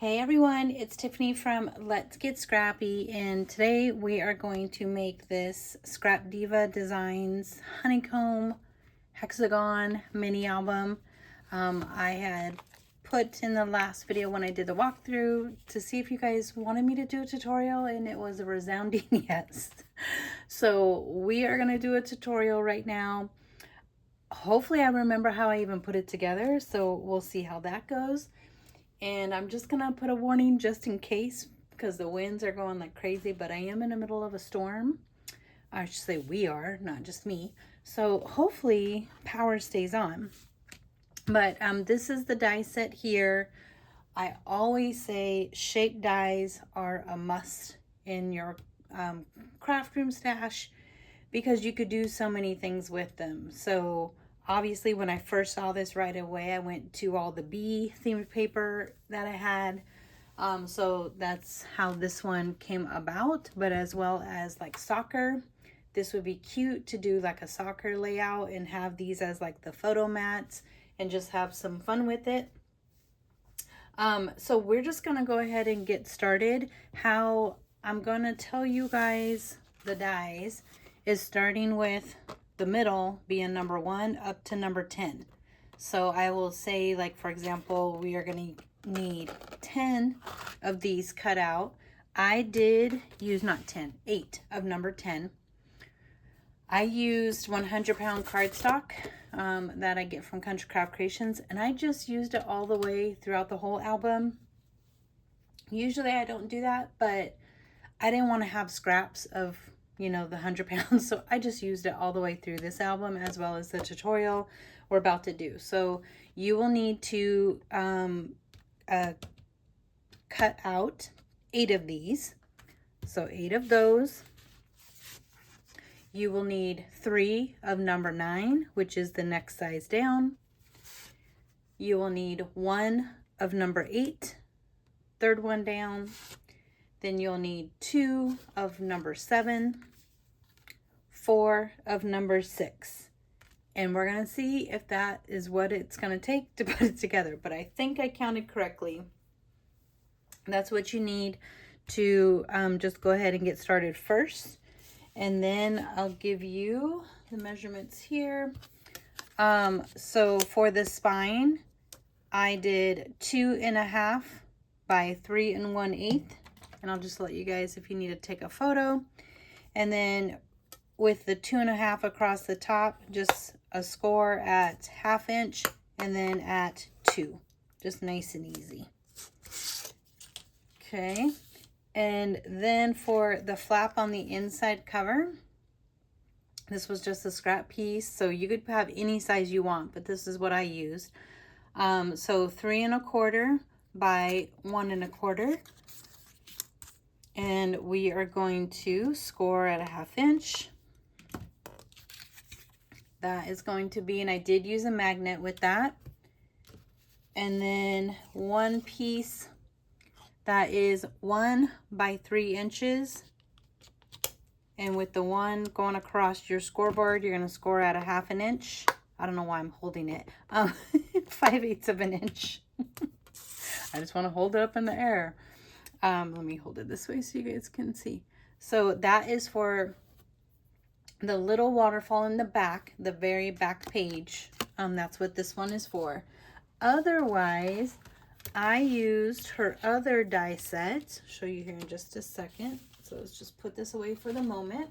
Hey everyone, it's Tiffany from Let's Get Scrappy, and today we are going to make this Scrapdiva Designs Honeycomb Hexagon mini album. I had put in the last video when I did the walkthrough to see if you guys wanted me to do a tutorial, and it was a resounding yes. So we are going to do a tutorial right now. Hopefully I remember how I even put it together, so we'll see how that goes. And I'm just gonna put a warning just in case, because the winds are going like crazy, but I am in the middle of a storm. I should say we are, not just me. So hopefully power stays on. But this is the die set here. I always say shape dies are a must in your craft room stash because you could do so many things with them. So obviously, when I first saw this right away, I went to all the bee themed paper that I had. So that's how this one came about, but as well as like soccer. This would be cute to do like a soccer layout and have these as like the photo mats and just have some fun with it. So we're just gonna go ahead and get started. How I'm gonna tell you guys the dies is starting with the middle being number 1 up to number 10. So I will say, like, for example, we are going to need 10 of these cut out. I did use, not 10, 8 of number 10. I used 100-pound cardstock that I get from Country Craft Creations, and I just used it all the way throughout the whole album. Usually I don't do that, but I didn't want to have scraps of, you know, the 100 pounds. So I just used it all the way through this album as well as the tutorial we're about to do. So you will need to cut out 8 of these. So 8 of those. You will need 3 of number 9, which is the next size down. You will need 1 of number 8, third one down. Then you'll need 2 of number 7, 4 of number 6. And we're going to see if that is what it's going to take to put it together. But I think I counted correctly. That's what you need to just go ahead and get started first. And then I'll give you the measurements here. So for the spine, I did 2.5 by 3 1/8. And I'll just let you guys, if you need to take a photo. And then with the 2.5 across the top, just a score at 1/2 inch and then at 2. Just nice and easy. Okay. And then for the flap on the inside cover, this was just a scrap piece. So you could have any size you want, but this is what I used. So 3 1/4 by 1 1/4. And we are going to score at 1/2 inch. That is going to be, and I did use a magnet with that. And then one piece that is 1 by 3 inches. And with the one going across your scoreboard, you're going to score at 1/2 inch. I don't know why I'm holding it. 5/8 of an inch. I just want to hold it up in the air. Let me hold it this way so you guys can see. So that is for the little waterfall in the back, the very back page. That's what this one is for. Otherwise, I used her other die set. I'll show you here in just a second. So let's just put this away for the moment.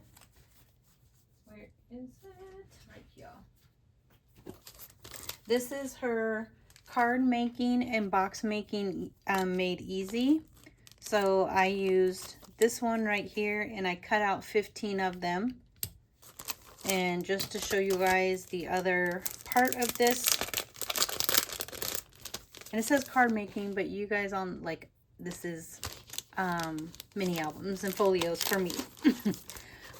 Where is it? Right here. This is her card making and box making made easy. So I used this one right here, and I cut out 15 of them. And just to show you guys the other part of this, and it says card making, but you guys on, like, this is mini albums and folios for me.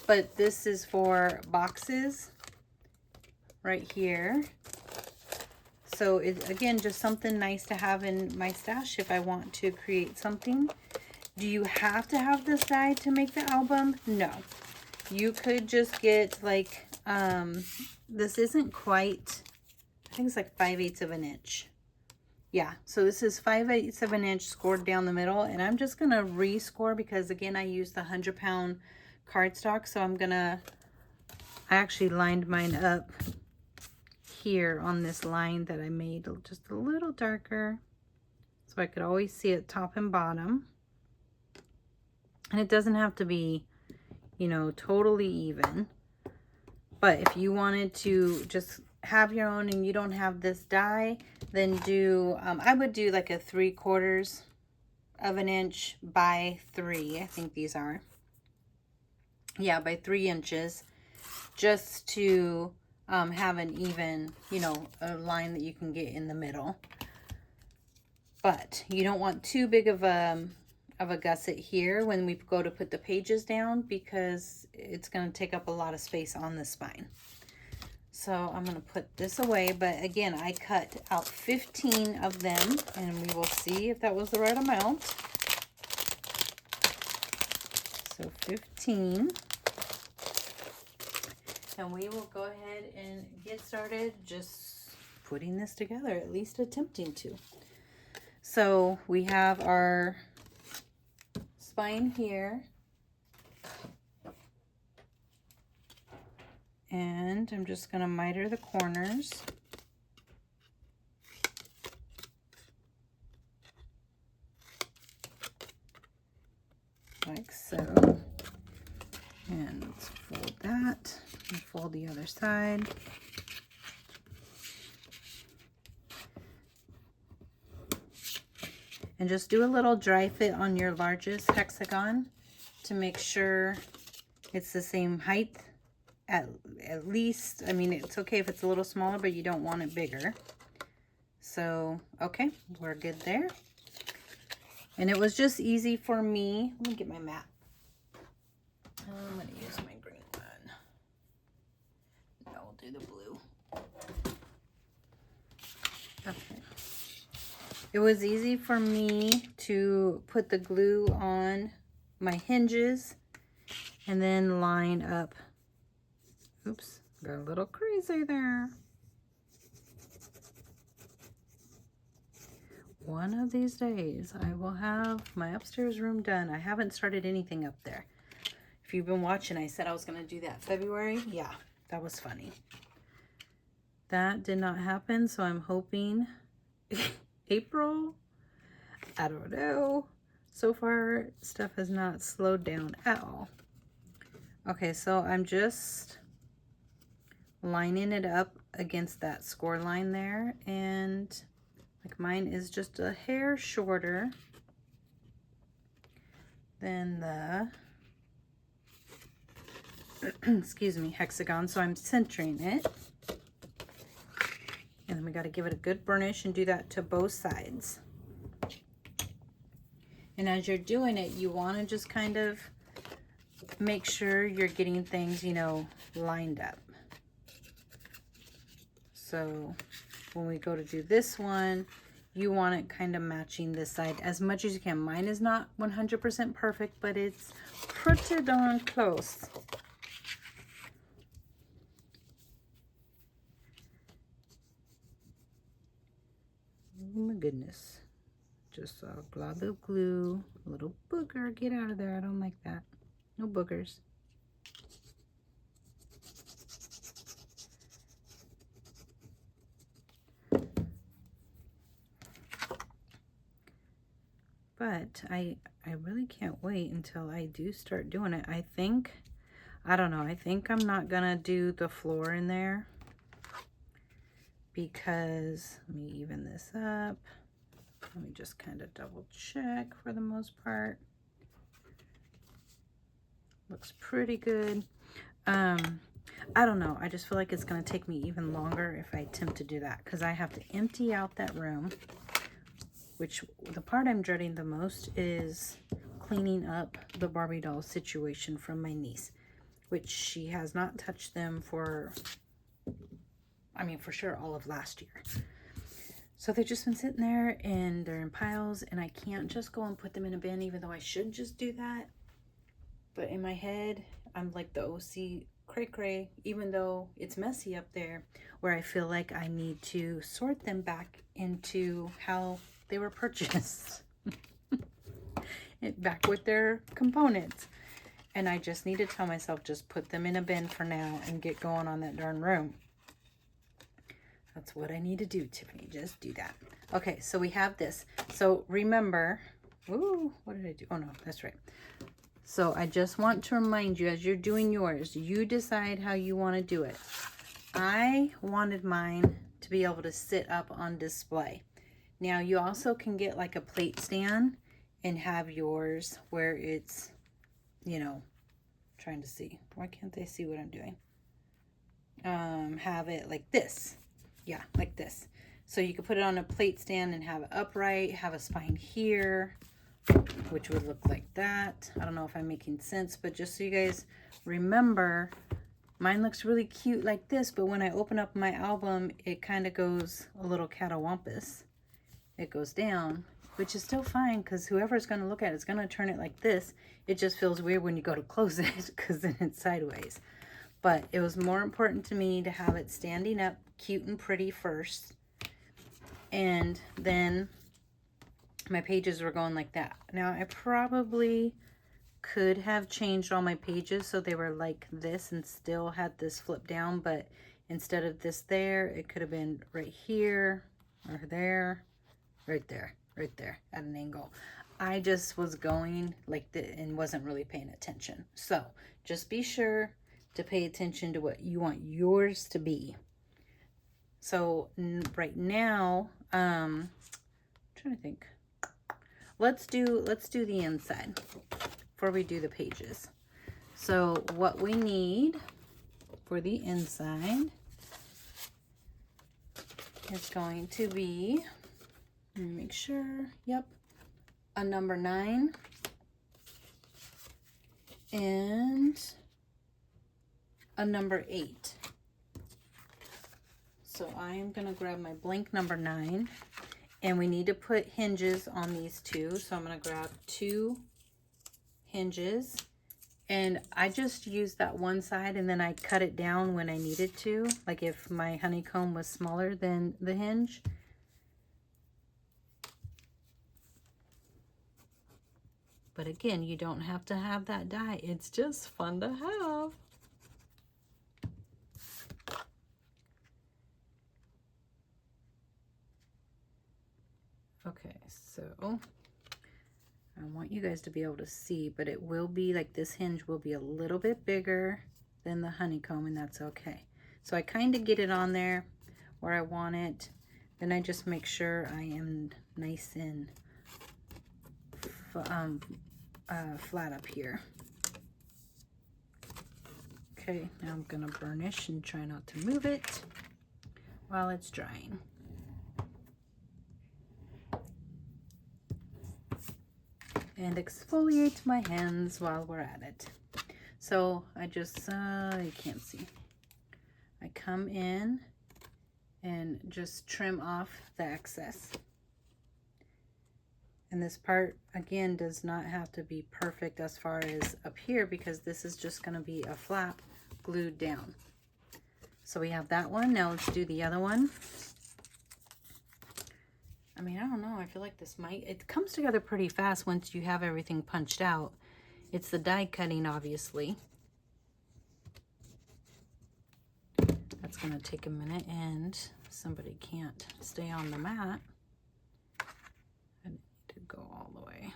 But this is for boxes right here. So it's, again, just something nice to have in my stash if I want to create something. Do you have to have this die to make the album? No. You could just get, like, this isn't quite, I think it's like 5/8 of an inch. Yeah, so this is 5/8 of an inch scored down the middle, and I'm just gonna rescore because again I used the 100-pound cardstock, so I actually lined mine up here on this line that I made just a little darker so I could always see it top and bottom. And it doesn't have to be, you know, totally even, but if you wanted to just have your own and you don't have this die, then do I would do like a 3/4 of an inch by 3. I think these are, yeah, by 3 inches, just to have an even, you know, a line that you can get in the middle. But you don't want too big of a gusset here when we go to put the pages down, because it's going to take up a lot of space on the spine. So I'm going to put this away, but again, I cut out 15 of them, and we will see if that was the right amount. So 15. And we will go ahead and get started just putting this together, at least attempting to. So we have our spine here. And I'm just going to miter the corners. Like so. And let's fold that and fold the other side. And just do a little dry fit on your largest hexagon to make sure it's the same height. At least, I mean, it's okay if it's a little smaller, but you don't want it bigger. So, okay, we're good there. And it was just easy for me. Let me get my mat. I'm going to use my green one. No, we'll do the blue. Okay. It was easy for me to put the glue on my hinges and then line up. Oops, got a little crazy there. One of these days, I will have my upstairs room done. I haven't started anything up there. If you've been watching, I said I was going to do that February. Yeah, that was funny. That did not happen, so I'm hoping April. I don't know. So far, stuff has not slowed down at all. Okay, so I'm just lining it up against that score line there, and like mine is just a hair shorter than the excuse me, hexagon, so I'm centering it. And then we got to give it a good burnish and do that to both sides. And as you're doing it, you want to just kind of make sure you're getting things, you know, lined up. So when we go to do this one, you want it kind of matching this side as much as you can. Mine is not 100% perfect, but it's pretty darn close. Oh my goodness. Just a glob of glue, a little booger. Get out of there. I don't like that. No boogers. But I really can't wait until I do start doing it. I think, I don't know, I think I'm not gonna do the floor in there because, let me even this up. Let me just kind of double check for the most part. Looks pretty good. I don't know. I just feel like it's going to take me even longer if I attempt to do that, because I have to empty out that room, which the part I'm dreading the most is cleaning up the Barbie doll situation from my niece, which she has not touched them for, I mean, for sure all of last year. So they've just been sitting there and they're in piles, and I can't just go and put them in a bin, even though I should just do that. But in my head, I'm like the OC cray, even though it's messy up there, where I feel like I need to sort them back into how they were purchased. Back with their components. And I just need to tell myself, just put them in a bin for now and get going on that darn room. That's what I need to do, Tiffany. Just do that. Okay, so we have this. So remember, ooh, what did I do? Oh no, that's right. So I just want to remind you, as you're doing yours, you decide how you want to do it. I wanted mine to be able to sit up on display. Now you also can get like a plate stand and have yours where it's, you know, trying to see. Why can't they see what I'm doing? Have it like this. Yeah, like this. So you could put it on a plate stand and have it upright, have a spine here, which would look like that. I don't know if I'm making sense, but just so you guys remember, mine looks really cute like this, but when I open up my album, it kind of goes a little catawampus. It goes down, which is still fine because whoever's going to look at it is going to turn it like this. It just feels weird when you go to close it because then it's sideways. But it was more important to me to have it standing up cute and pretty first. And then my pages were going like that. Now I probably could have changed all my pages so they were like this and still had this flip down, but instead of this there, it could have been right here or there, right there at an angle. I just was going like that and wasn't really paying attention. So just be sure to pay attention to what you want yours to be. So right now, I'm trying to think. Let's do the inside before we do the pages. So what we need for the inside is going to be, let me make sure, yep, a number 9 and a number 8. So I am going to grab my blank number 9, and we need to put hinges on these two. So I'm going to grab 2 hinges, and I just used that one side and then I cut it down when I needed to, like if my honeycomb was smaller than the hinge. But again, you don't have to have that die. It's just fun to have. Okay, so I want you guys to be able to see, but it will be like this hinge will be a little bit bigger than the honeycomb, and that's okay. So I kind of get it on there where I want it. Then I just make sure I am nice and flat up here. Okay, now I'm gonna burnish and try not to move it while it's drying. And exfoliate my hands while we're at it. So I just, you can't see. I come in and just trim off the excess. And this part, again, does not have to be perfect as far as up here because this is just going to be a flap glued down. So we have that one. Now let's do the other one. I mean, I don't know. I feel like this might, it comes together pretty fast once you have everything punched out. It's the die cutting, obviously. That's going to take a minute, and somebody can't stay on the mat. I need to go all the way.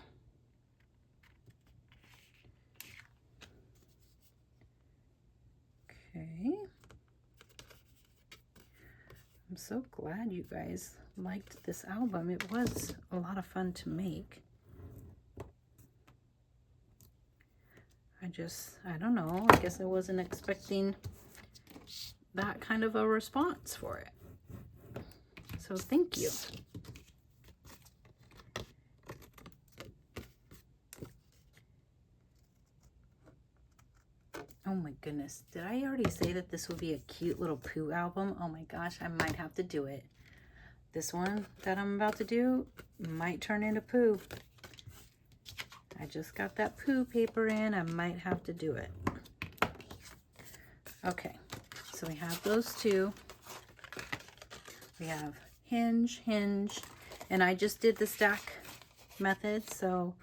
Okay. I'm so glad you guys liked this album. It was a lot of fun to make. I don't know, I guess I wasn't expecting that kind of a response for it. So thank you. Oh my goodness, did I already say that this would be a cute little poo album? Oh my gosh, I might have to do it. This one that I'm about to do might turn into poo. I just got that poo paper in. I might have to do it. Okay, so we have those two. We have hinge, hinge, and I just did the stack method, so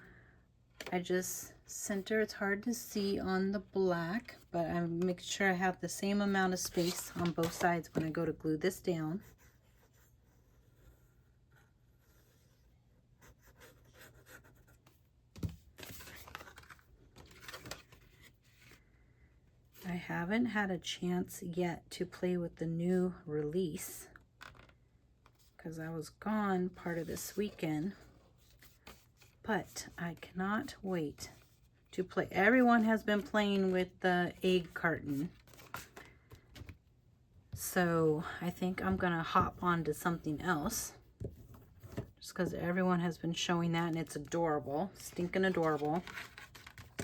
I just center. It's hard to see on the black, but I make sure I have the same amount of space on both sides when I go to glue this down. I haven't had a chance yet to play with the new release because I was gone part of this weekend, but I cannot wait to play. Everyone has been playing with the egg carton, so I think I'm gonna hop on to something else just because everyone has been showing that, and it's adorable, stinking adorable.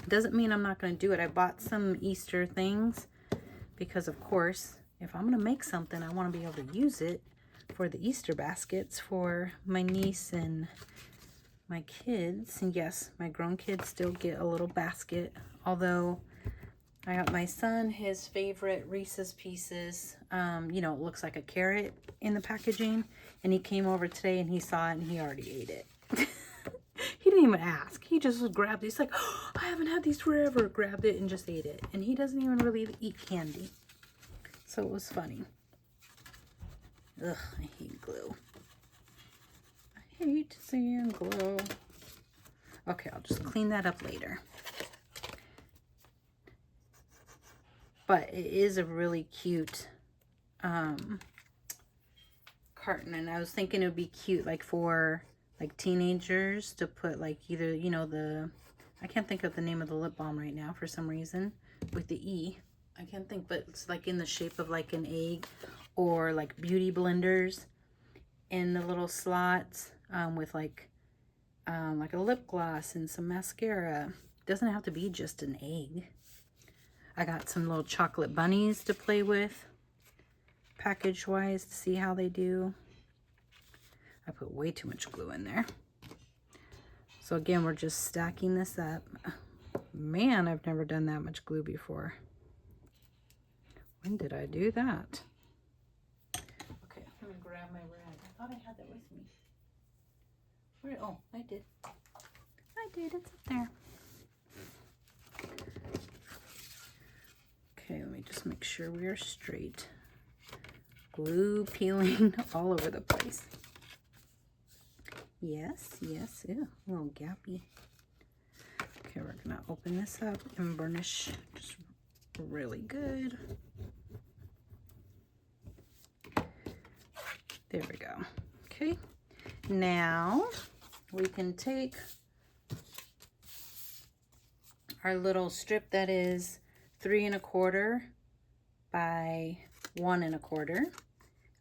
Doesn't mean I'm not going to do it. I bought some Easter things because, of course, if I'm going to make something, I want to be able to use it for the Easter baskets for my niece and my kids. And yes, my grown kids still get a little basket, although I got my son his favorite Reese's Pieces. You know, it looks like a carrot in the packaging, and he came over today and he saw it and he already ate it. He didn't even ask. He just grabbed it. He's like, oh, I haven't had these forever. Grabbed it and just ate it. And he doesn't even really eat candy. So it was funny. Ugh, I hate glue. I hate seeing glue. Okay, I'll just clean that up later. But it is a really cute carton. And I was thinking it would be cute like for like teenagers to put like either, you know, I can't think of the name of the lip balm right now for some reason with the E. I can't think, but it's like in the shape of like an egg, or like beauty blenders in the little slots with like a lip gloss and some mascara. It doesn't have to be just an egg. I got some little chocolate bunnies to play with package wise to see how they do. I put way too much glue in there. So again, we're just stacking this up. Man, I've never done that much glue before. When did I do that? Okay, I'm gonna grab my rag. I thought I had that with me. Where? Oh, I did. I did, it's up there. Okay, let me just make sure we are straight. Glue peeling all over the place. Yes, yes, ew, a little gappy. Okay, we're gonna open this up and burnish just really good. There we go. Okay, now we can take our little strip that is 3 1/4 by 1 1/4.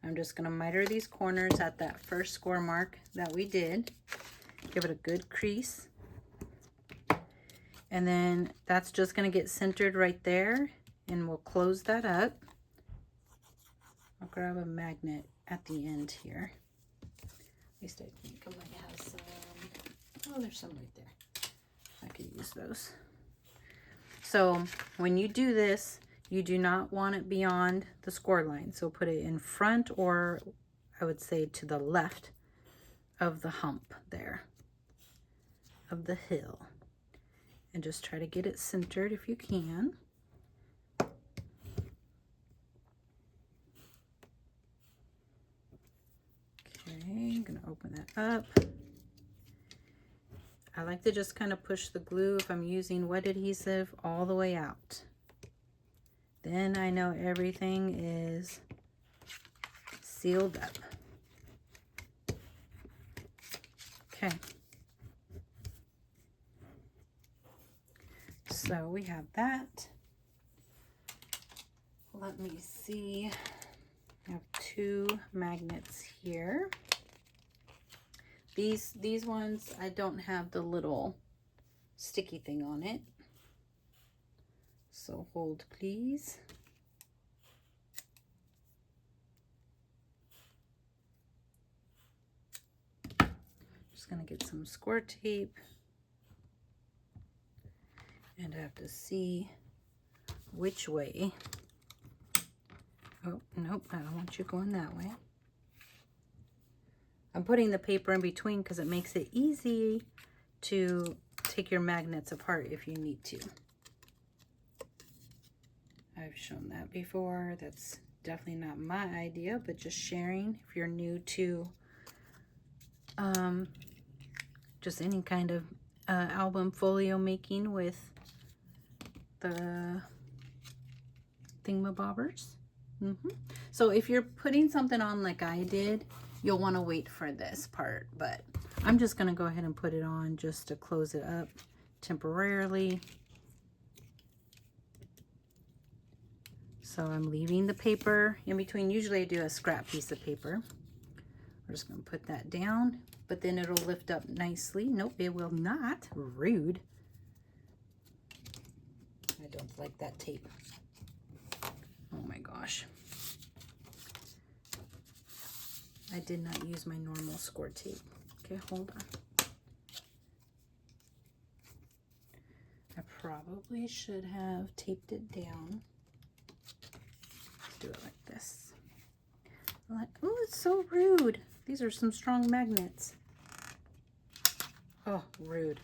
I'm just going to miter these corners at that first score mark that we did. Give it a good crease. And then that's just going to get centered right there, and we'll close that up. I'll grab a magnet at the end here. At least I think I might have some. Oh, there's some right there. I could use those. So when you do this, you do not want it beyond the score line. So put it in front, or I would say to the left of the hump there, of the hill. And just try to get it centered if you can. Okay, I'm gonna open that up. I like to just kind of push the glue, if I'm using wet adhesive, all the way out. Then I know everything is sealed up. Okay. So we have that. Let me see. I have 2 magnets here. These ones, I don't have the little sticky thing on it. So hold please. Just gonna get some score tape. And I have to see which way Oh, nope, I don't want you going that way. I'm putting the paper in between because it makes it easy to take your magnets apart if you need to. I've shown that before. That's definitely not my idea, but just sharing if you're new to just any kind of album folio making with the thingamabobbers. So if you're putting something on like I did, you'll want to wait for this part, but I'm just going to go ahead and put it on just to close it up temporarily. So I'm leaving the paper in between. Usually I do a scrap piece of paper. We're just going to put that down, but then it'll lift up nicely. Nope, it will not. Rude. I don't like that tape. Oh my gosh. I did not use my normal score tape. Okay, hold on. I probably should have taped it down. Let's do it like this. Like, oh, it's so rude. These are some strong magnets. Oh, rude.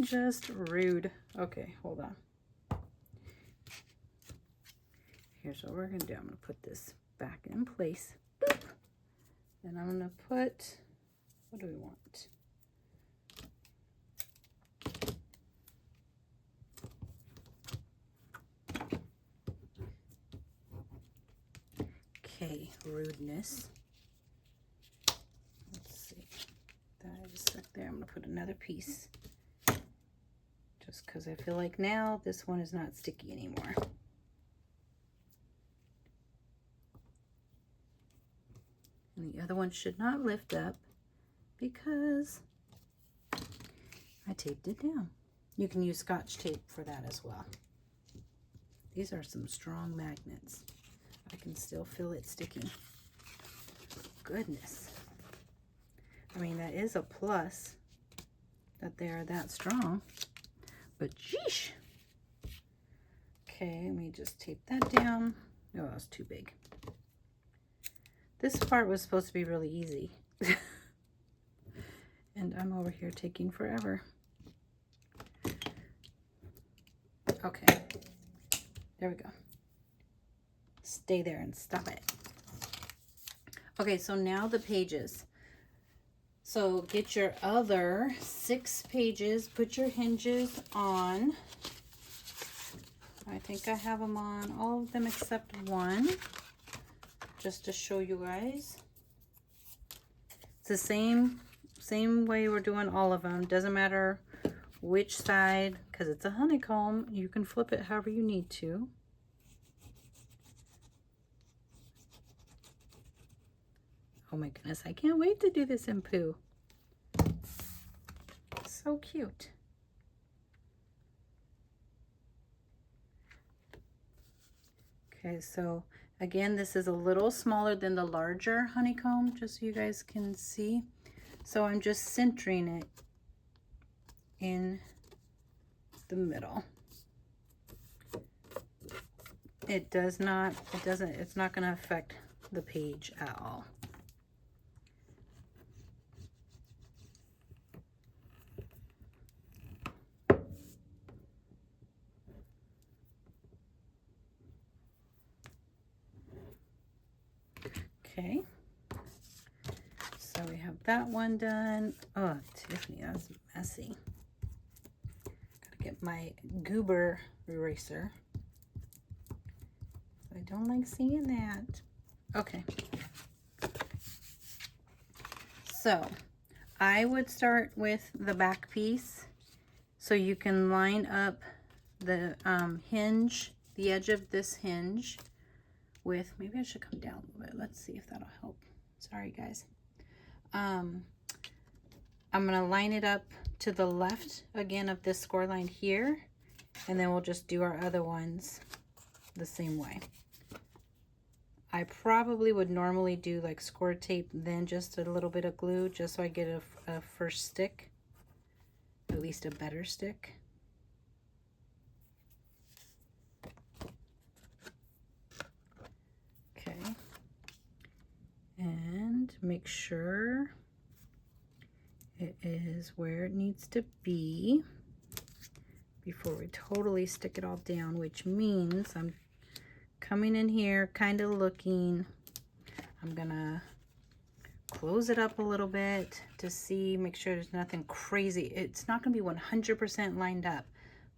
Just rude. Okay, hold on. Here's what we're going to do. I'm going to put this back in place. Boop. And I'm going to put, what do we want? Okay, rudeness. Let's see. That is stuck there. I'm going to put another piece. Just because I feel like now this one is not sticky anymore. And the other one should not lift up because I taped it down. You can use Scotch tape for that as well. These are some strong magnets. I can still feel it sticking. Goodness. I mean, that is a plus that they are that strong, but sheesh. Okay, let me just tape that down. Oh, that was too big. This part was supposed to be really easy. And I'm over here taking forever. Okay, there we go. Stay there and stop it. Okay, so now the pages. So get your other 6 pages, put your hinges on. I think I have them on, all of them except one, just to show you guys. It's the same way we're doing all of them. Doesn't matter which side, because it's a honeycomb. You can flip it however you need to. Oh my goodness, I can't wait to do this in Pooh. So cute. Okay, so again, this is a little smaller than the larger honeycomb, just so you guys can see. So I'm just centering it in the middle. It's not going to affect the page at all. Okay, so we have that one done. Oh, Tiffany, that's messy. Gotta get my goober eraser. I don't like seeing that. Okay, so I would start with the back piece, so you can line up the hinge, the edge of this hinge with, maybe I should come down a little bit. Let's see if that'll help. Sorry guys. I'm gonna line it up to the left again of this score line here, and then we'll just do our other ones the same way. I probably would normally do like score tape, then just a little bit of glue, just so I get a first stick, at least a better stick. and make sure it is where it needs to be before we totally stick it all down, which means I'm coming in here kind of looking. I'm gonna close it up a little bit to see, make sure there's nothing crazy. It's not gonna be 100% lined up,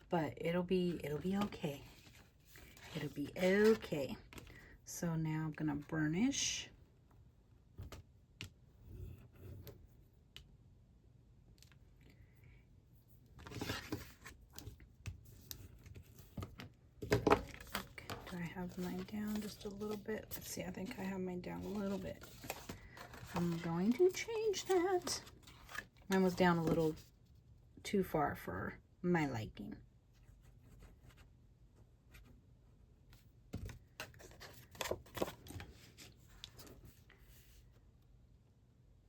but it'll be okay. It'll be okay. So now I'm gonna burnish. Do I have mine down just a little bit? Let's see, I think I have mine down a little bit. I'm going to change that. Mine was down a little too far for my liking.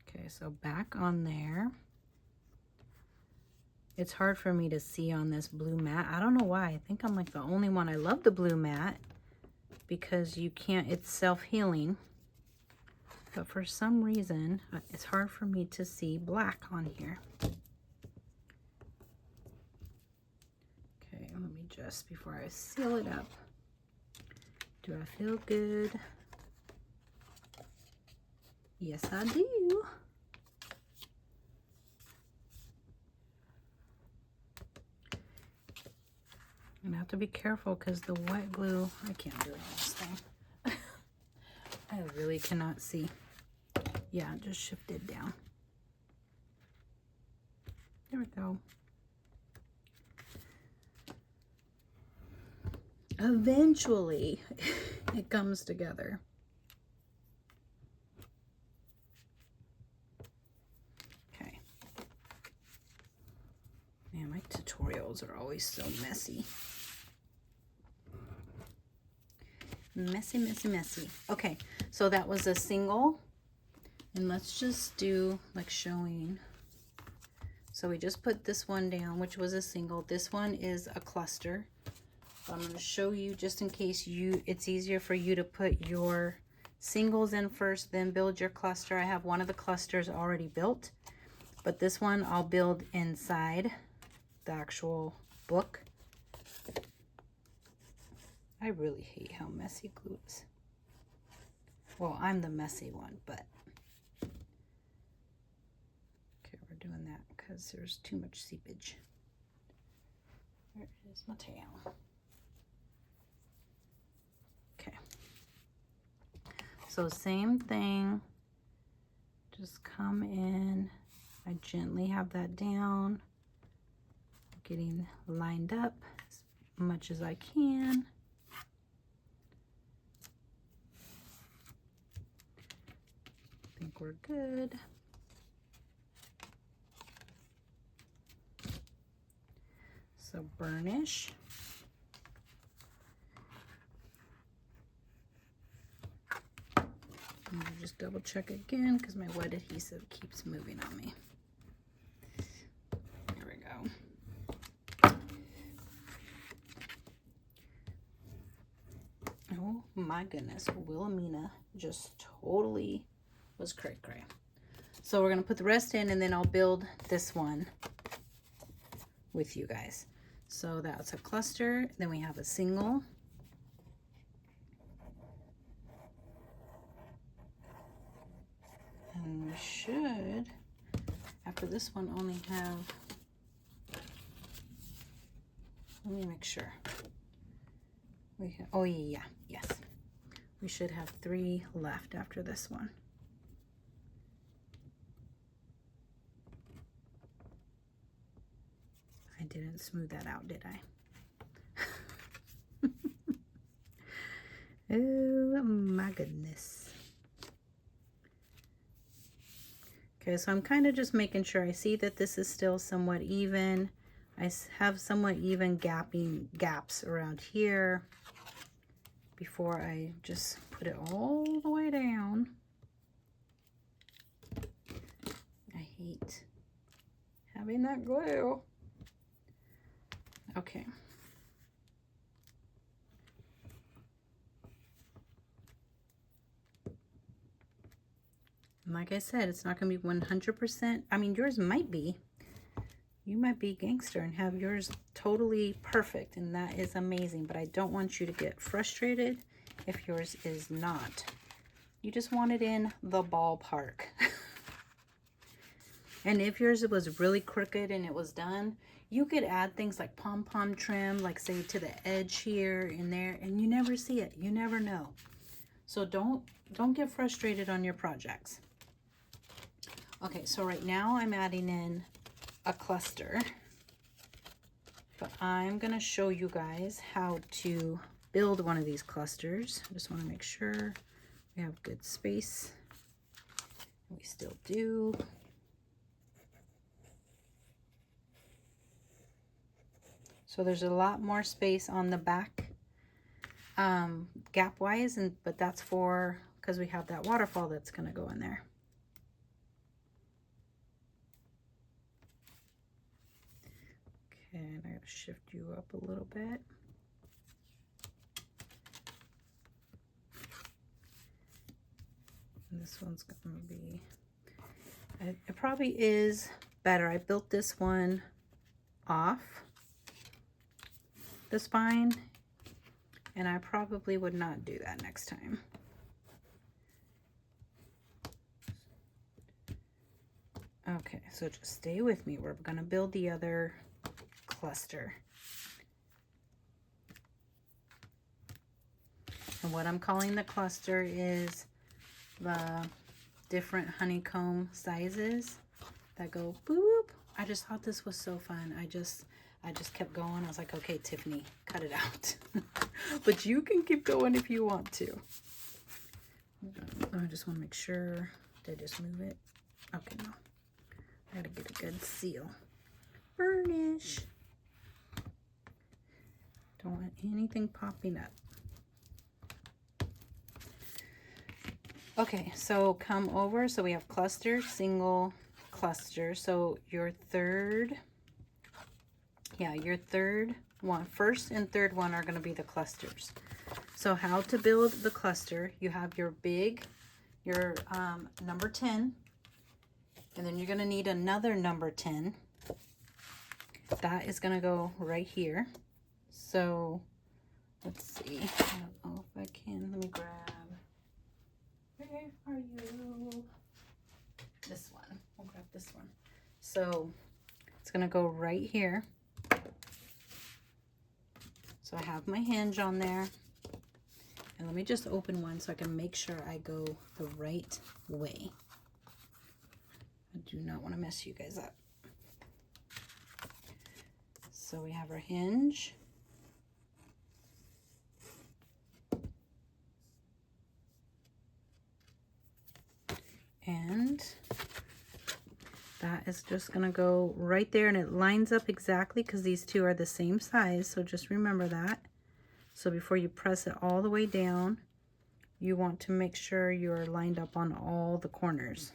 Okay, so back on there. It's hard for me to see on this blue mat. I don't know why. I think I'm like the only one. I love the blue mat because you can't, it's self-healing. But for some reason, it's hard for me to see black on here. Okay, let me just, before I seal it up, do I feel good? Yes, I do. I have to be careful because the wet glue, I can't do it on this thing. I really cannot see. Yeah, just shift it down. There we go. Eventually, it comes together. Okay. Man, my tutorials are always so messy. Messy, messy, messy. Okay, so that was a single. And let's just do like showing. So we just put this one down, which was a single. This one is a cluster. So I'm going to show you just in case it's easier for you to put your singles in first, then build your cluster. I have one of the clusters already built, but this one I'll build inside the actual book. I really hate how messy glue is. Well, I'm the messy one, but okay, we're doing that because there's too much seepage. Where is my tail? Okay. So same thing. Just come in. I gently have that down. Getting lined up as much as I can. I think we're good. So burnish. And I'll just double check again because my wet adhesive keeps moving on me. There we go. Oh my goodness, Wilhelmina just totally was cray cray. So we're gonna put the rest in and then I'll build this one with you guys. So that's a cluster, then we have a single. And we should, after this one, only have, let me make sure. We have, oh yeah, yes. We should have 3 left after this one. I didn't smooth that out, did I? Oh my goodness. Okay, so I'm kind of just making sure I see that this is still somewhat even. I have somewhat even gaps around here before I just put it all the way down. I hate having that glue. Okay. And like I said, it's not going to be 100%. I mean, yours might be. You might be gangster and have yours totally perfect, and that is amazing. But I don't want you to get frustrated if yours is not. You just want it in the ballpark. And if yours was really crooked and it was done, you could add things like pom-pom trim, like say to the edge here and there, and you never see it. You never know. So don't get frustrated on your projects. Okay, so right now I'm adding in a cluster, but I'm gonna show you guys how to build one of these clusters. I just want to make sure we have good space. We still do. So there's a lot more space on the back gap wise, but that's for because we have that waterfall that's going to go in there. Okay, and I gotta shift you up a little bit. And this one's going to be, it probably is better. I built this one off the spine, and I probably would not do that next time. Okay, so just stay with me. We're going to build the other cluster. And what I'm calling the cluster is the different honeycomb sizes that go boop. I just thought this was so fun. I just kept going. I was like, okay, Tiffany, cut it out. But you can keep going if you want to. I just want to make sure. Did I just move it? Okay, no. I gotta get a good seal. Burnish. Don't want anything popping up. Okay, so come over. So we have cluster, single, cluster. So your third one, first and third one are going to be the clusters. So how to build the cluster: you have your number 10, and then you're going to need another number 10. That is going to go right here. So let's see. I don't know if I can. Let me grab. Where are you? This one. We'll grab this one. So it's going to go right here. So I have my hinge on there. And let me just open one so I can make sure I go the right way. I do not want to mess you guys up. So we have our hinge. And that is just going to go right there, and it lines up exactly because these two are the same size. So just remember that. So before you press it all the way down, you want to make sure you're lined up on all the corners.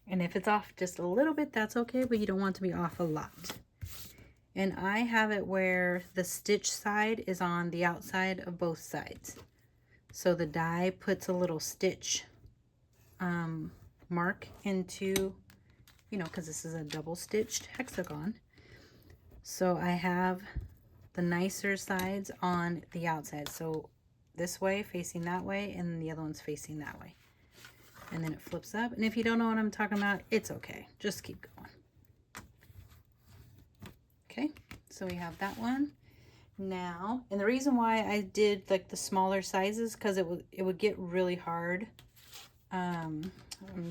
And if it's off just a little bit, that's okay, but you don't want to be off a lot. And I have it where the stitch side is on the outside of both sides. So the die puts a little stitch mark into, because this is a double stitched hexagon. So I have the nicer sides on the outside. So this way facing that way, and the other one's facing that way. And then it flips up. And if you don't know what I'm talking about, it's okay. Just keep going. Okay, so we have that one. Now, and the reason why I did like the smaller sizes, because it would get really hard. I'm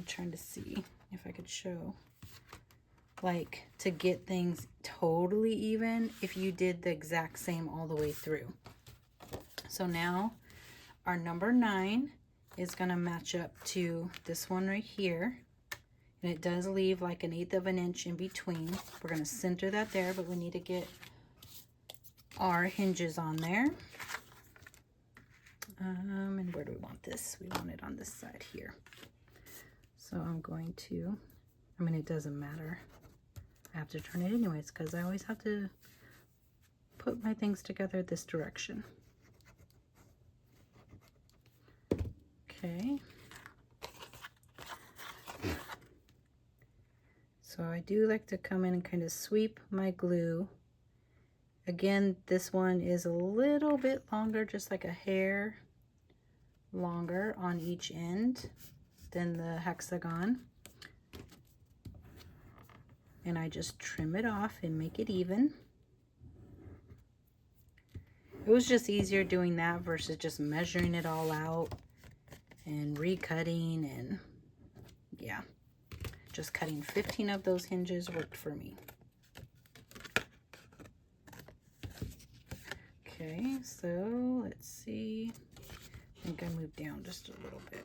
trying to see if I could show, like, to get things totally even if you did the exact same all the way through. So now our number 9 is going to match up to this one right here, and it does leave like 1/8 of an inch in between. We're going to center that there, but we need to get our hinges on there. And where do we want this? We want it on this side here. So I'm going to, it doesn't matter. I have to turn it anyways because I always have to put my things together this direction. Okay. So I do like to come in and kind of sweep my glue. Again, this one is a little bit longer, just like a hair longer on each end than the hexagon. And I just trim it off and make it even. It was just easier doing that versus just measuring it all out and recutting, and yeah. Just cutting 15 of those hinges worked for me. Okay, so let's see. I think I moved down just a little bit.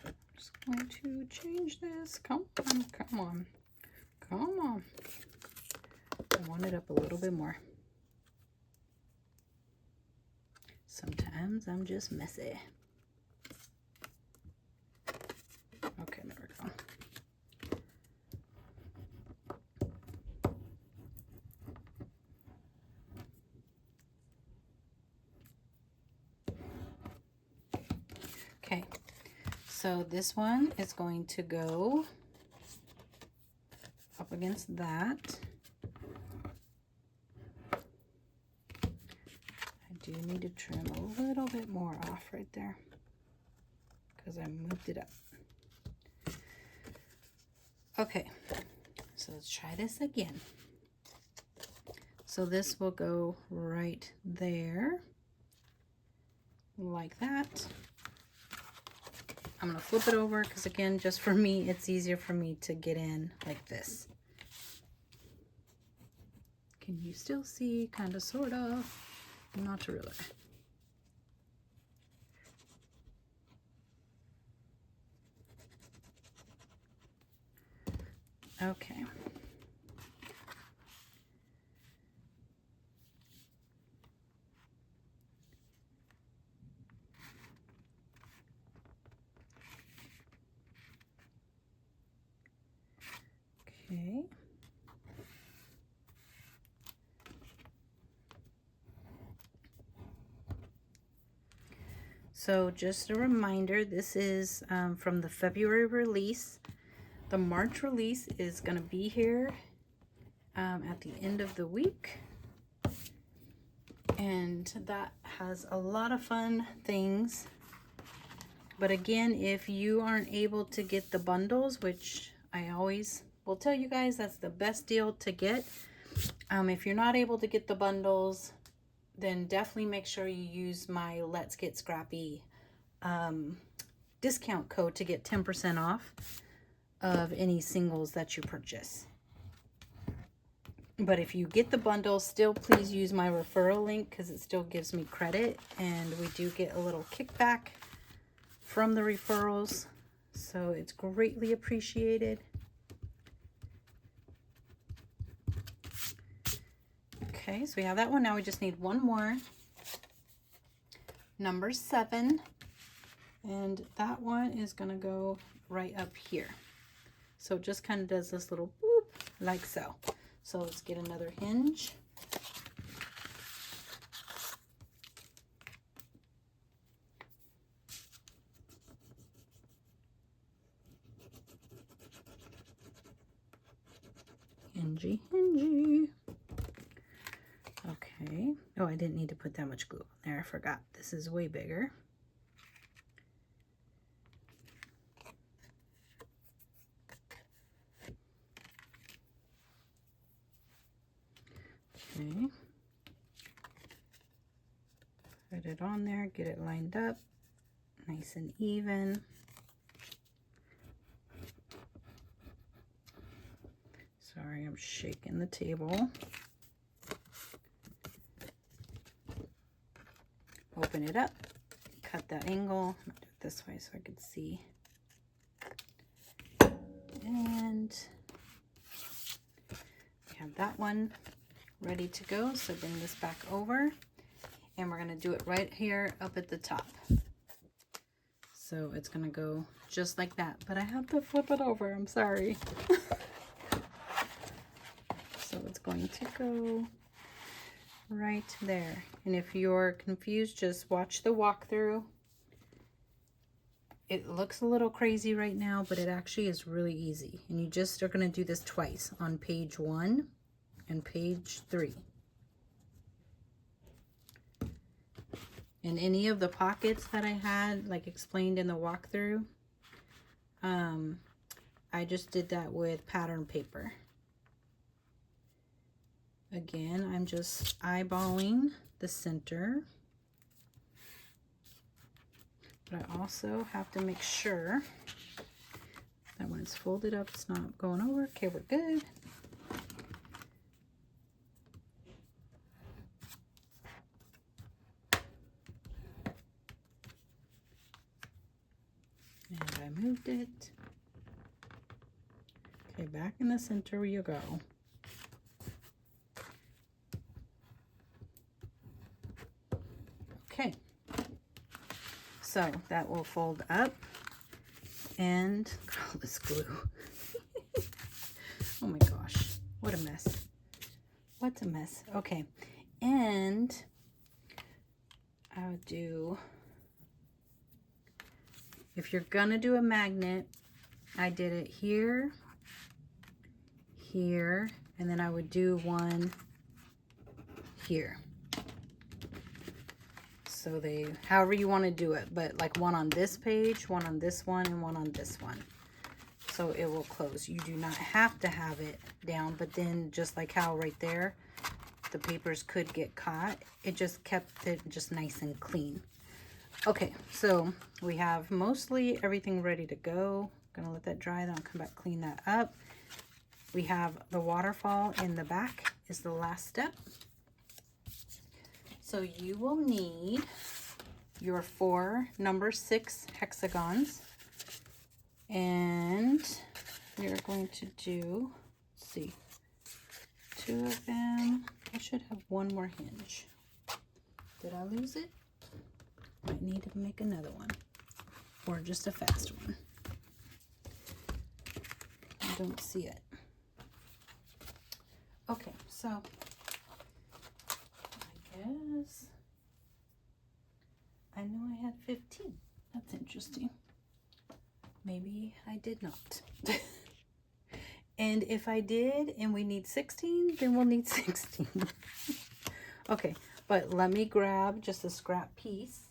I'm just going to change this. Come on, come on, come on. I want it up a little bit more. Sometimes I'm just messy. Okay, there we go. Okay, so this one is going to go up against that. I do need to trim a little bit more off right there because I moved it up. Okay, so let's try this again. So this will go right there, like that. I'm gonna flip it over because again, just for me, it's easier for me to get in like this. Can you still see? Kind of, sort of. Not really. Okay. Okay. So just a reminder, this is from the February release. The March release is going to be here at the end of the week. And that has a lot of fun things. But again, if you aren't able to get the bundles, which I always will tell you guys, that's the best deal to get. If you're not able to get the bundles, then definitely make sure you use my Let's Get Scrappy discount code to get 10% off of any singles that you purchase. But if you get the bundle, still please use my referral link because it still gives me credit, and we do get a little kickback from the referrals, so it's greatly appreciated. Okay, so we have that one. Now we just need one more, number 7, and that one is gonna go right up here. So it just kind of does this little boop like so. So let's get another hinge. Hingy, hingy. Okay. Oh, I didn't need to put that much glue on there. I forgot. This is way bigger. Okay. Put it on there, get it lined up, nice and even. Sorry, I'm shaking the table. Open it up, cut that angle. I'm gonna do it this way so I could see. And we have that one ready to go. So bring this back over, and we're gonna do it right here up at the top. So it's gonna go just like that, but I have to flip it over. I'm sorry. So it's it's going to go right there. And if you're confused, just watch the walkthrough. It looks a little crazy right now, but it actually is really easy. And you just are going to do this twice on page 1 and page 3. And any of the pockets that I had, like explained in the walkthrough, I just did that with pattern paper. Again, I'm just eyeballing the center. But I also have to make sure that when it's folded up, it's not going over. Okay, we're good. And I moved it. Okay, back in the center you go. Okay. So that will fold up and all this glue. Oh my gosh, what a mess. What a mess. Okay, and I'll do, if you're gonna do a magnet, I did it here, here, and then I would do one here. So they, however you want to do it, but like one on this page, one on this one, and one on this one. So it will close. You do not have to have it down, but then just like how right there, the papers could get caught. It just kept it just nice and clean. Okay, so we have mostly everything ready to go. I'm gonna let that dry, then I'll come back, clean that up. We have the waterfall in the back is the last step. So you will need your 4 number 6 hexagons, and you're going to do, let's see, 2 of them. I should have one more hinge. Did I lose it? Might need to make another one, or just a fast one. I don't see it. Okay, so yes, I know I had 15. That's interesting. Maybe I did not. And if I did and we need 16, then we'll need 16. Okay, but let me grab just a scrap piece.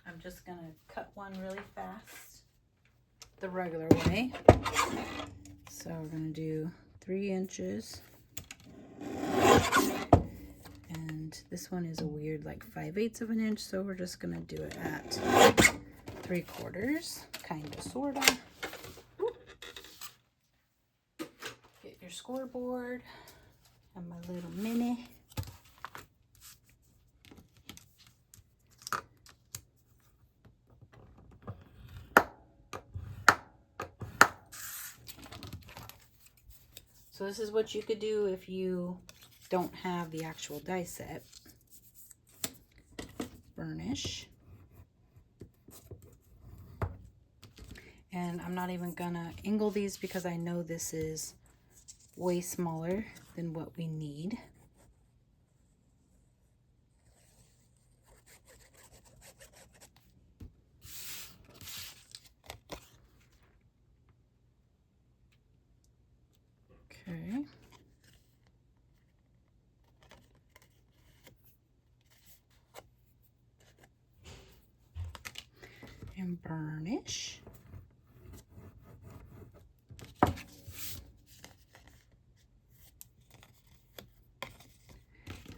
I'm just gonna cut one really fast the regular way. So we're gonna do 3 inches. And this one is a weird like 5/8 of an inch, so we're just gonna do it at 3/4, kinda, sorta. Get your scoreboard and my little mini. So this is what you could do if you don't have the actual die set. Burnish. And I'm not even gonna angle these because I know this is way smaller than what we need. Okay. And burnish.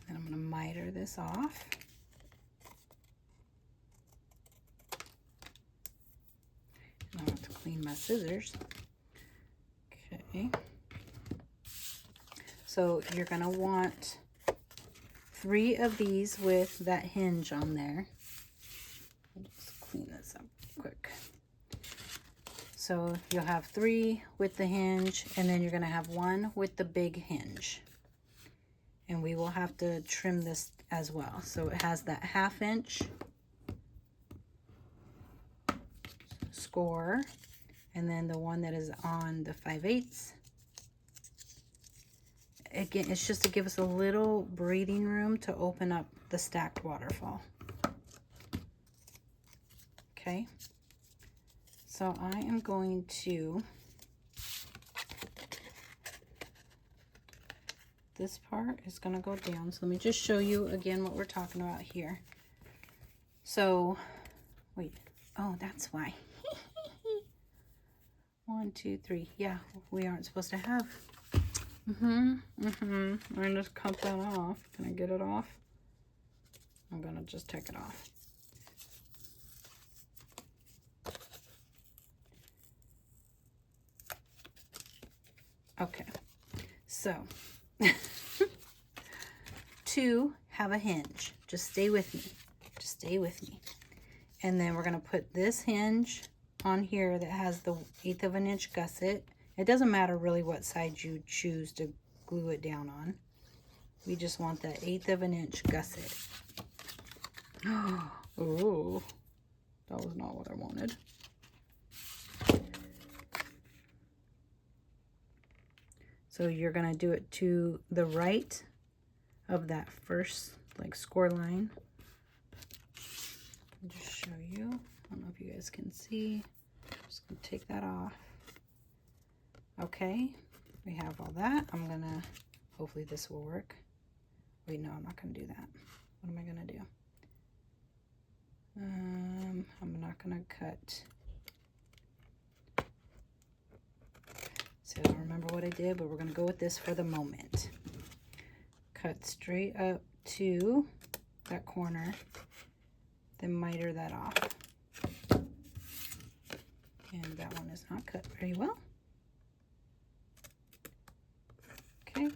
And I'm going to miter this off. And I have to clean my scissors. Okay. So you're going to want 3 of these with that hinge on there. I'll just clean this up quick. So you'll have 3 with the hinge, and then you're going to have 1 with the big hinge. And we will have to trim this as well. So it has that 1/2 inch score, and then the one that is on the 5/8. Again, it's just to give us a little breathing room to open up the stacked waterfall. Okay, so I am going to, this part is going to go down. So let me just show you again what we're talking about here. So, wait, oh, that's why. 1, 2, 3. Yeah, we aren't supposed to have. I'm going to cut that off. Can I get it off? I'm going to just take it off. Okay, so to have a hinge, just stay with me. Just stay with me. And then we're going to put this hinge on here that has the 1/8 of an inch gusset. It doesn't matter really what side you choose to glue it down on. We just want that 1/8 of an inch gusset. Oh, that was not what I wanted. So you're going to do it to the right of that first like score line. I'll just show you. I don't know if you guys can see. I'm just going to take that off. Okay, we have all that. I'm going to, hopefully this will work. Wait, no, I'm not going to do that. What am I going to do? I'm not going to cut. So I don't remember what I did, but we're going to go with this for the moment. Cut straight up to that corner, then miter that off. And that one is not cut very well. Okay.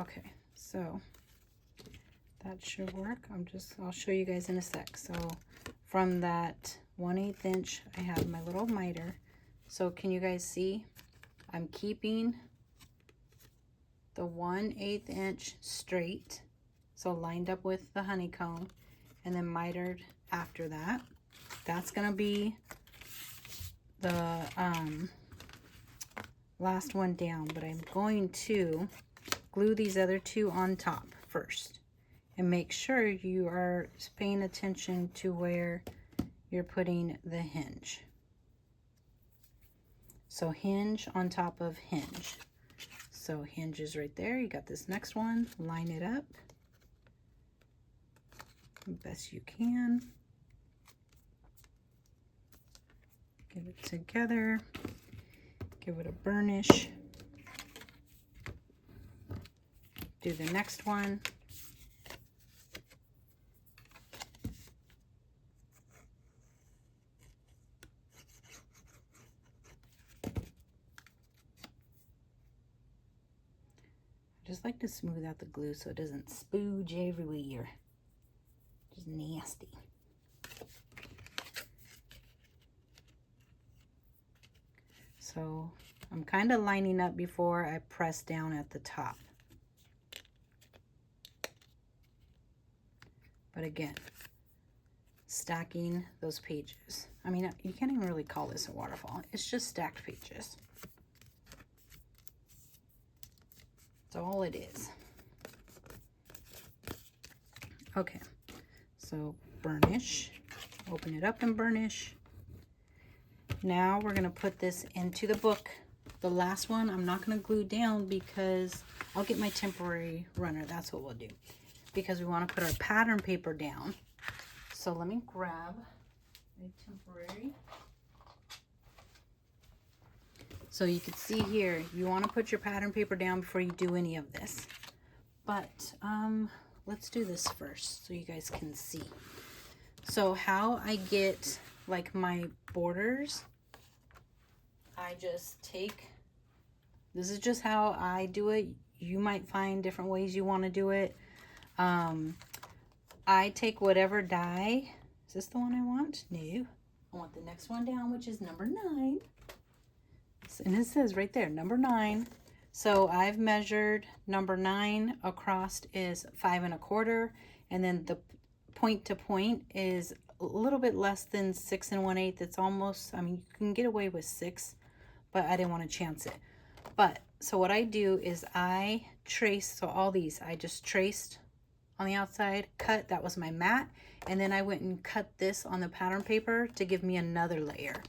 Okay, so that should work. I'll show you guys in a sec. So from that 1/8 inch, I have my little miter. So can you guys see? I'm keeping the 1/8 inch straight, so lined up with the honeycomb, and then mitered after that. That's gonna be the last one down, but I'm going to glue these other two on top first, and make sure you are paying attention to where you're putting the hinge. So hinge on top of hinge. So hinge is right there. You got this next one. Line it up best you can. Get it together. Give it a burnish. Do the next one. I just like to smooth out the glue so it doesn't spooge everywhere. Just nasty. So I'm kind of lining up before I press down at the top. But again, stacking those pages. I mean, you can't even really call this a waterfall. It's just stacked pages. That's all it is. Okay, so burnish. Open it up and burnish. Now we're going to put this into the book. The last one I'm not going to glue down because I'll get my temporary runner. That's what we'll do. Because we want to put our pattern paper down. So let me grab a temporary. So you can see here, you want to put your pattern paper down before you do any of this. But let's do this first so you guys can see. So how I get like my borders, I just take, this is just how I do it. You might find different ways you want to do it. I take whatever die. Is this the one I want? No. I want the next one down, which is number 9. And it says right there, number 9. So I've measured number 9 across is 5 1/4, and then the point to point is a little bit less than 6 1/8. It's almost, I mean, you can get away with 6, but I didn't want to chance it. But so what I do is I trace, so all these I just traced on the outside, cut, that was my mat, and then I went and cut this on the pattern paper to give me another layer.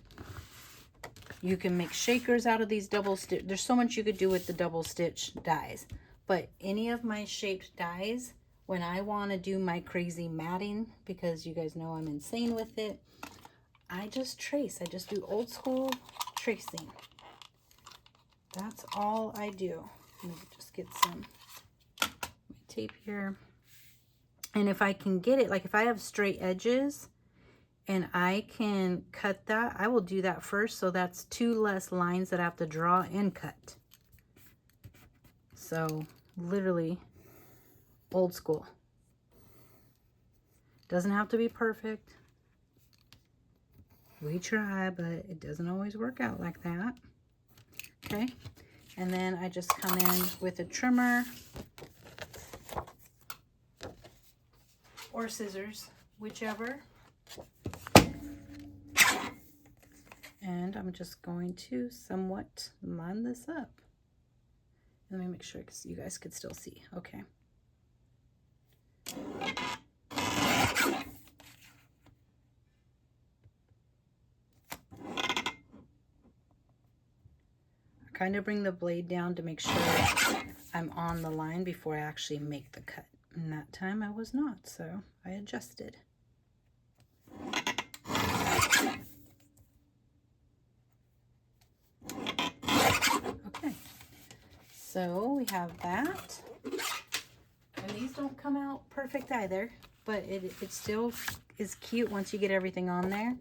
You can make shakers out of these double stitch. There's so much you could do with the double stitch dies, but any of my shaped dies, when I want to do my crazy matting, because you guys know I'm insane with it, I just trace. I just do old school tracing. That's all I do. Let me just get some tape here. And if I can get it, like if I have straight edges and I can cut that, I will do that first. So that's 2 less lines that I have to draw and cut. So literally old school. Doesn't have to be perfect. We try, but it doesn't always work out like that. Okay, and then I just come in with a trimmer or scissors, whichever. And I'm just going to somewhat line this up. Let me make sure you guys could still see. Okay. Kind of bring the blade down to make sure I'm on the line before I actually make the cut. And that time I was not, so I adjusted. Okay, so we have that. And these don't come out perfect either, but it still is cute once you get everything on there.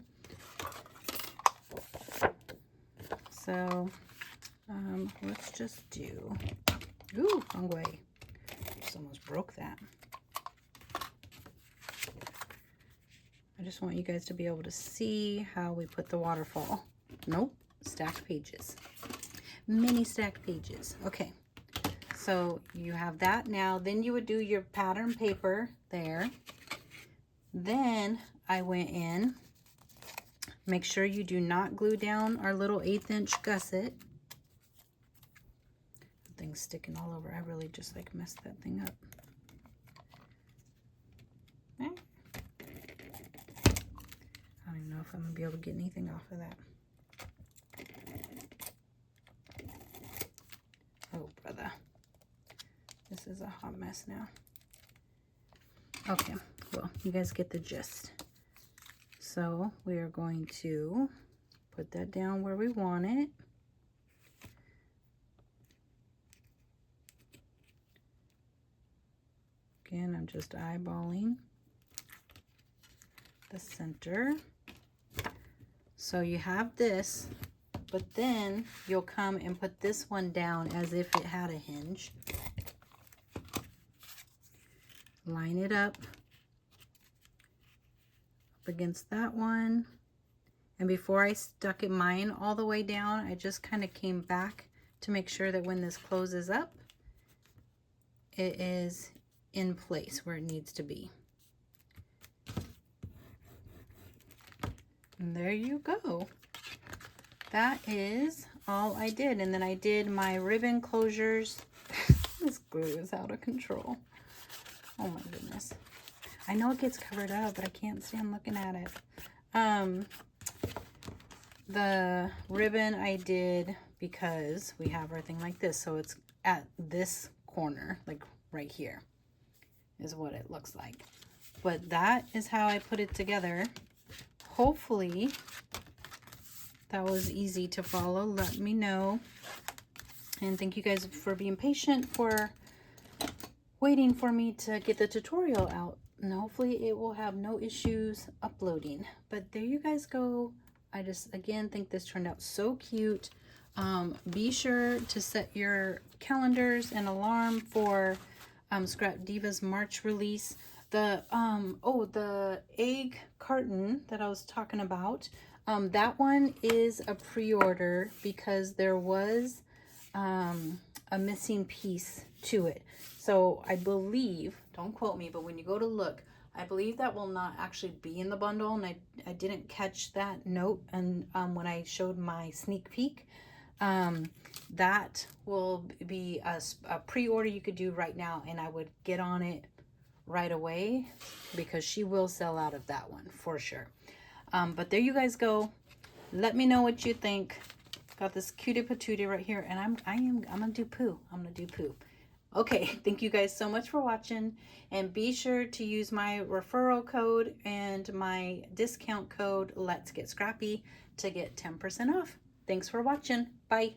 So let's just do, ooh, wrong way. Just almost broke that. I just want you guys to be able to see how we put the waterfall. Nope, stacked pages. Mini stacked pages. Okay, so you have that now. Then you would do your pattern paper there. Then I went in. Make sure you do not glue down our little 1/8 inch gusset. Thing's sticking all over. I really just like messed that thing up. Okay. I don't even know if I'm gonna be able to get anything off of that. Oh, brother. This is a hot mess now. Okay, well, you guys get the gist. So we are going to put that down where we want it. Again, I'm just eyeballing the center. So you have this, but then you'll come and put this one down as if it had a hinge. Line it up against that one. And before I stuck it mine all the way down, I just kind of came back to make sure that when this closes up, it is in place where it needs to be. And there you go. That is all I did. And then I did my ribbon closures. This glue is out of control. Oh my goodness. I know it gets covered up, but I can't stand looking at it. The ribbon I did because we have everything like this. So it's at this corner, like right here is what it looks like. But that is how I put it together. Hopefully that was easy to follow. Let me know. And thank you guys for being patient, for waiting for me to get the tutorial out. And hopefully it will have no issues uploading. But there you guys go. I just, again, think this turned out so cute. Be sure to set your calendars and alarm for Scrapdiva's March release. The the egg carton that I was talking about, that one is a pre-order because there was a missing piece to it. So I believe, don't quote me, but when you go to look, I believe that will not actually be in the bundle, and I didn't catch that note, and when I showed my sneak peek. That will be a pre-order you could do right now, and I would get on it right away because she will sell out of that one for sure. But there you guys go. Let me know what you think. Got this cutie patootie right here, and I'm gonna do poo. I'm gonna do poo. Okay, thank you guys so much for watching, and be sure to use my referral code and my discount code Let's Get Scrappy to get 10% off. Thanks for watching. Bye.